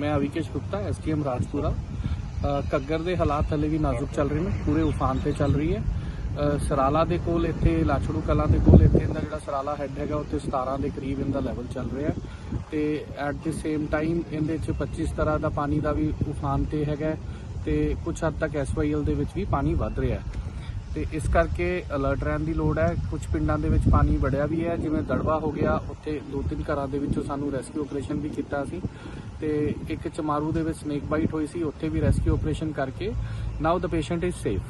मैं अविकेश गुप्ता SDM राजपुरा। घग्गर ਦੇ ਹਾਲਾਤ ਹਲੇ ਵੀ ਨਾਜ਼ੁਕ ਚੱਲ ਰਹੇ ਨੇ, ਪੂਰੇ ਉਫਾਨ ਤੇ ਚੱਲ ਰਹੀ ਹੈ। ਸਰਾਲਾ ਦੇ ਕੋਲ ਇੱਥੇ ਲਾਛੜੂ ਕਲਾਂ ਦੇ ਕੋਲ ਇੱਥੇ ਇਹਦਾ ਜਿਹੜਾ ਸਰਾਲਾ ਹੈੱਡ ਹੈਗਾ ਉੱਥੇ 17 ਦੇ ਕਰੀਬ ਇਹਦਾ ਲੈਵਲ ਚੱਲ ਰਿਹਾ ਤੇ ਐਟ ਦੀ ਸੇਮ ਟਾਈਮ ਇਹਦੇ 'ਚ 25 ਤਰ੍ਹਾਂ ਦਾ ਪਾਣੀ ਦਾ ਵੀ ਉਫਾਨ ਤੇ ਹੈਗਾ ਤੇ ਕੁਝ ਹੱਦ ਤੱਕ SYL ਦੇ ਵਿੱਚ ਵੀ ਪਾਣੀ ਵੱਧ ਰਿਹਾ ਤੇ ਇਸ ਕਰਕੇ ਅਲਰਟ ਰਹਿਣ ਦੀ ਲੋੜ ਹੈ। ਕੁਝ ਪਿੰਡਾਂ ਦੇ ਵਿੱਚ ਪਾਣੀ ਵੜਿਆ ਵੀ ਹੈ, ਜਿਵੇਂ ਦੜਵਾ ਹੋ ਗਿਆ, ਉੱਥੇ 2-3 ਘਰਾਂ ਦੇ ਵਿੱਚੋਂ ਸਾਨੂੰ ਰੈਸਕਿਊ ਆਪਰੇਸ਼ਨ ਵੀ ਕੀਤਾ ਸੀ ਤੇ ਇੱਕ ਚਮਾਰੂ ਦੇ ਵਿੱਚ ਸਨੇਕ ਬਾਈਟ ਹੋਈ ਸੀ, ਉੱਥੇ ਵੀ ਰੈਸਕਿਊ ਆਪਰੇਸ਼ਨ ਕਰਕੇ ਨਾਓ ਦ ਪੇਸ਼ੈਂਟ ਇਜ਼ ਸੇਫ।